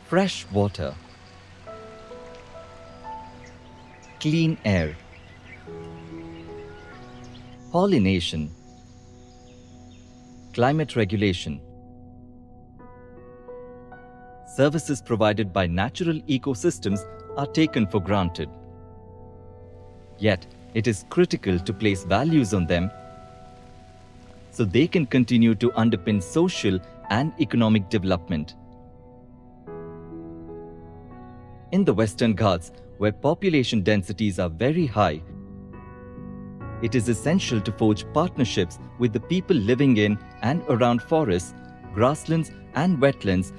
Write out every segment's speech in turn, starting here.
fresh water, clean air, pollination, climate regulation, services provided by natural ecosystems are taken for granted. Yet, it is critical to place values on them so they can continue to underpin social and economic development. In the Western Ghats, where population densities are very high, it is essential to forge partnerships with the people living in and around forests, grasslands, and wetlands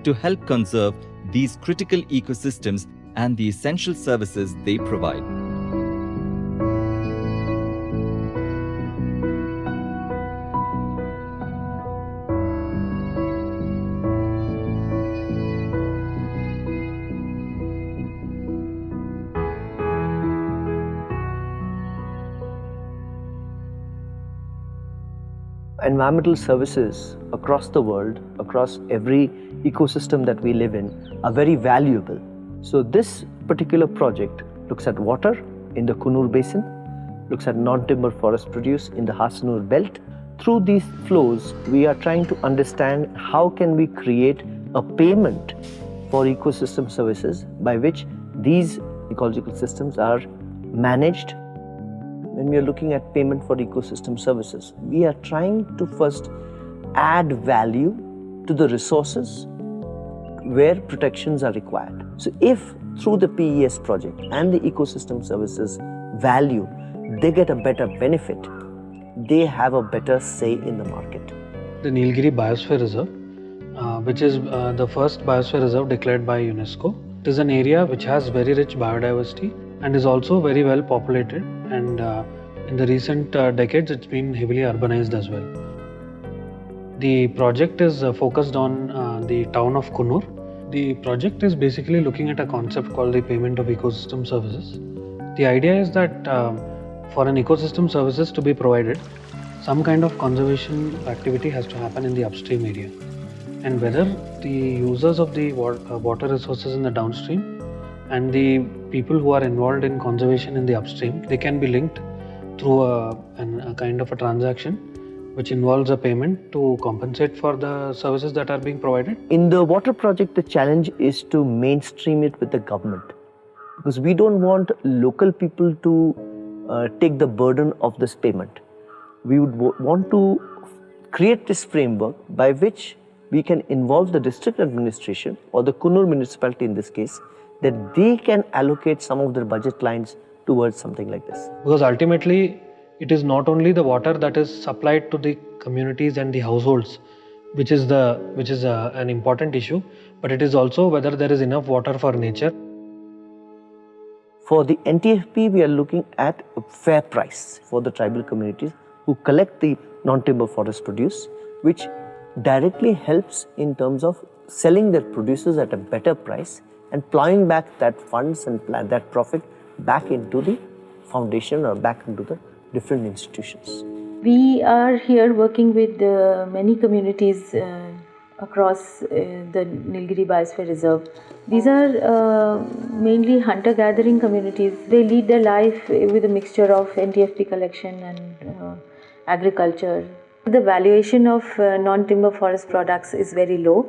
to help conserve these critical ecosystems and the essential services they provide. Environmental services across the world, across every ecosystem that we live in, are very valuable. So this particular project looks at water in the Coonoor Basin, looks at non-timber forest produce in the Hassanur Belt. Through these flows, we are trying to understand how can we create a payment for ecosystem services by which these ecological systems are managed. When we are looking at payment for ecosystem services, we are trying to first add value to the resources where protections are required. So if through the PES project and the ecosystem services value, they get a better benefit, they have a better say in the market. The Nilgiri Biosphere Reserve, which is the first biosphere reserve declared by UNESCO. It is an area which has very rich biodiversity and is also very well populated, and in the recent decades it's been heavily urbanized as well. The project is focused on the town of Coonoor. The project is basically looking at a concept called the payment of ecosystem services. The idea is that for an ecosystem services to be provided, some kind of conservation activity has to happen in the upstream area, and whether the users of the water resources in the downstream and the people who are involved in conservation in the upstream, they can be linked through a kind of a transaction which involves a payment to compensate for the services that are being provided. In the water project, the challenge is to mainstream it with the government, because we don't want local people to take the burden of this payment. We would want to create this framework by which we can involve the district administration or the Coonoor municipality in this case, that they can allocate some of their budget lines towards something like this. Because ultimately, it is not only the water that is supplied to the communities and the households, which is an important issue, but it is also whether there is enough water for nature. For the NTFP, we are looking at a fair price for the tribal communities who collect the non-timber forest produce, which directly helps in terms of selling their produces at a better price and plowing back that funds and that profit back into the foundation or back into the different institutions. We are here working with many communities across the Nilgiri Biosphere Reserve. These are mainly hunter-gathering communities. They lead their life with a mixture of NTFP collection and agriculture. The valuation of non-timber forest products is very low.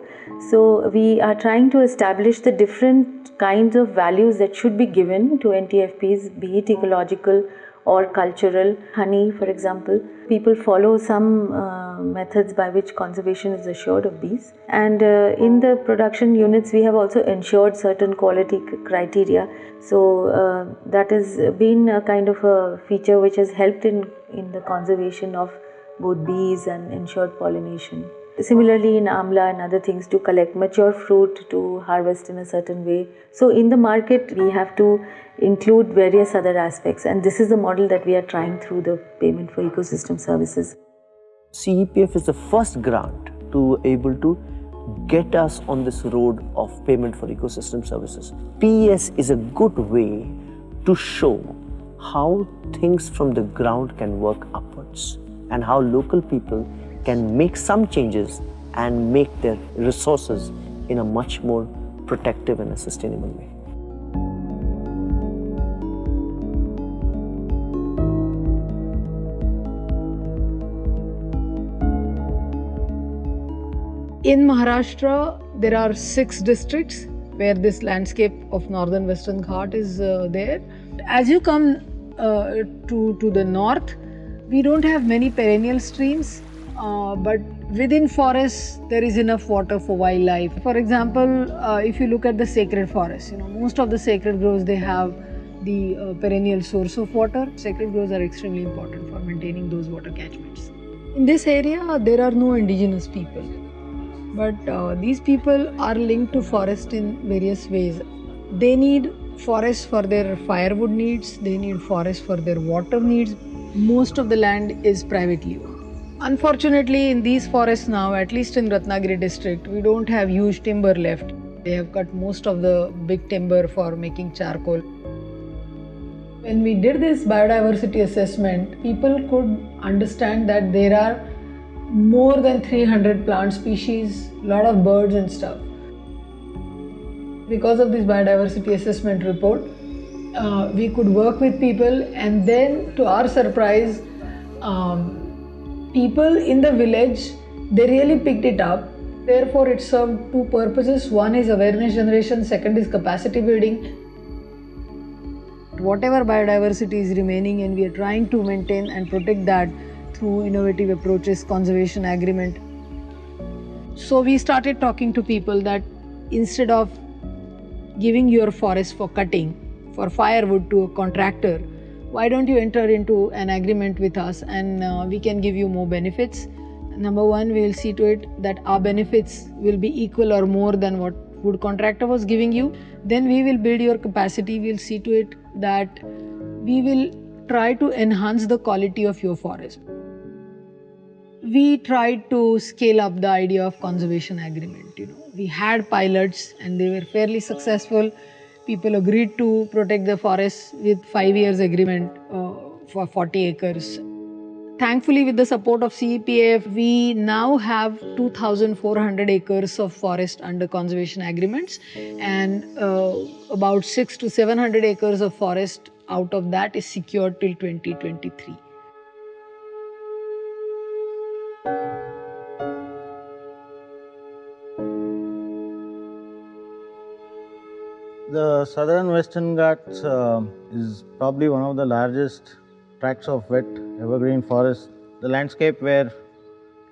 So we are trying to establish the different kinds of values that should be given to NTFPs, be it ecological or cultural. Honey, for example, people follow some methods by which conservation is assured of these. And in the production units, we have also ensured certain quality criteria. So that has been a kind of a feature which has helped in the conservation of both bees and ensured pollination. Similarly, in Amla and other things, to collect mature fruit to harvest in a certain way. So in the market, we have to include various other aspects, and this is the model that we are trying through the payment for ecosystem services. CEPF is the first grant to able to get us on this road of payment for ecosystem services. PES is a good way to show how things from the ground can work upwards and how local people can make some changes and make their resources in a much more protective in a sustainable way. In Maharashtra, there are 6 districts where this landscape of northern Western Ghat is there. As you come to the north, we don't have many perennial streams, but within forests there is enough water for wildlife. For example, if you look at the sacred forests, most of the sacred groves, they have the perennial source of water. Sacred groves are extremely important for maintaining those water catchments. In this area, there are no indigenous people. But these people are linked to forest in various ways. They need forest for their firewood needs, they need forest for their water needs. Most of the land is privately owned. Unfortunately, in these forests now, at least in Ratnagiri district, we don't have huge timber left. They have cut most of the big timber for making charcoal. When we did this biodiversity assessment, people could understand that there are more than 300 plant species, lot of birds and stuff. Because of this biodiversity assessment report, we could work with people, and then to our surprise, people in the village, they really picked it up. Therefore, it served 2 purposes. One is awareness generation, second is capacity building. Whatever biodiversity is remaining, and we are trying to maintain and protect that through innovative approaches, conservation agreement. So we started talking to people that instead of giving your forest for cutting, for firewood to a contractor, why don't you enter into an agreement with us, and we can give you more benefits. Number one, we will see to it that our benefits will be equal or more than what wood contractor was giving you. Then we will build your capacity. We will see to it that we will try to enhance the quality of your forest. We tried to scale up the idea of conservation agreement. We had pilots and they were fairly successful. People agreed to protect the forests with 5 years agreement for 40 acres. Thankfully, with the support of CEPF, we now have 2,400 acres of forest under conservation agreements, and about 600 to 700 acres of forest out of that is secured till 2023. The southern Western Ghats is probably one of the largest tracts of wet evergreen forest. The landscape where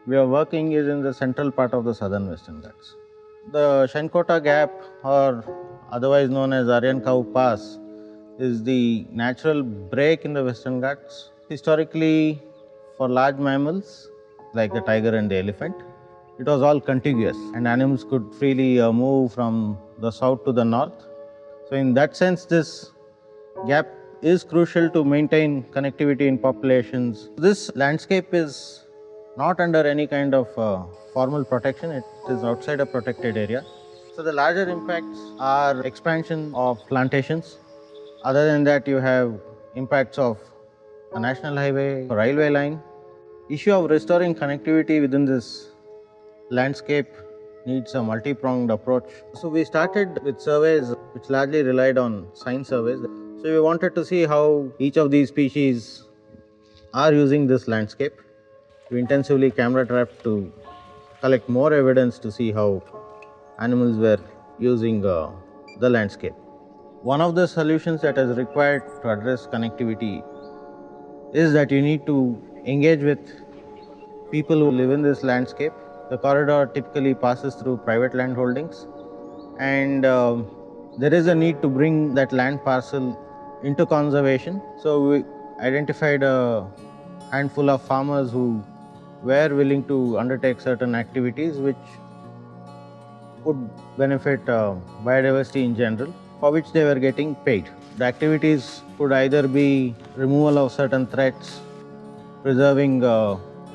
we are working is in the central part of the southern Western Ghats. The Shankota Gap, or otherwise known as Aryan Cow Pass, is the natural break in the Western Ghats. Historically, for large mammals like the tiger and the elephant, it was all contiguous and animals could freely move from the south to the north. So in that sense, this gap is crucial to maintain connectivity in populations. This landscape is not under any kind of formal protection, it is outside a protected area. So the larger impacts are expansion of plantations. Other than that, you have impacts of a national highway, a railway line. Issue of restoring connectivity within this landscape needs a multi-pronged approach. So we started with surveys which largely relied on sign surveys. So we wanted to see how each of these species are using this landscape. We intensively camera trapped to collect more evidence to see how animals were using the landscape. One of the solutions that is required to address connectivity is that you need to engage with people who live in this landscape. The corridor typically passes through private land holdings, and there is a need to bring that land parcel into conservation. So we identified a handful of farmers who were willing to undertake certain activities which would benefit biodiversity in general, for which they were getting paid. The activities could either be removal of certain threats, preserving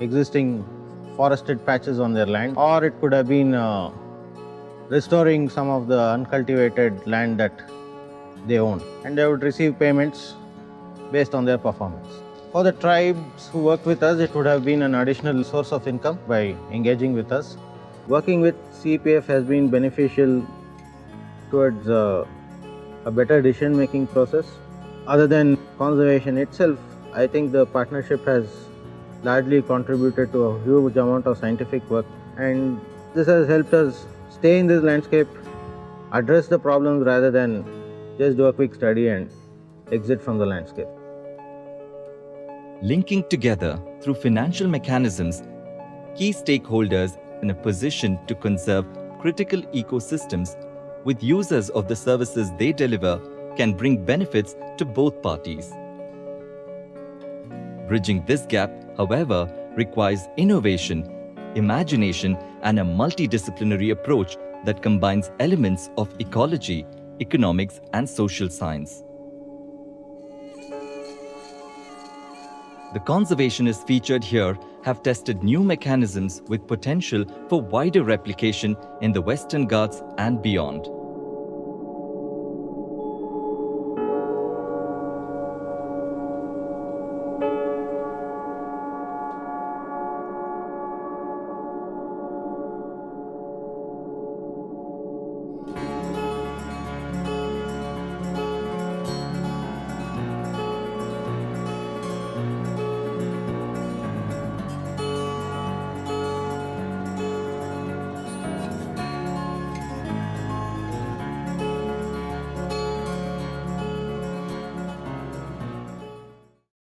existing forested patches on their land, or it could have been restoring some of the uncultivated land that they own, and they would receive payments based on their performance. For the tribes who worked with us, it would have been an additional source of income by engaging with us. Working with CEPF has been beneficial towards a better decision making process. Other than conservation itself, I think the partnership has largely contributed to a huge amount of scientific work, and this has helped us stay in this landscape, address the problems rather than just do a quick study and exit from the landscape. Linking together through financial mechanisms, key stakeholders in a position to conserve critical ecosystems with users of the services they deliver can bring benefits to both parties. Bridging this gap, however, requires innovation, imagination, and a multidisciplinary approach that combines elements of ecology, economics, and social science. The conservationists featured here have tested new mechanisms with potential for wider replication in the Western Ghats and beyond.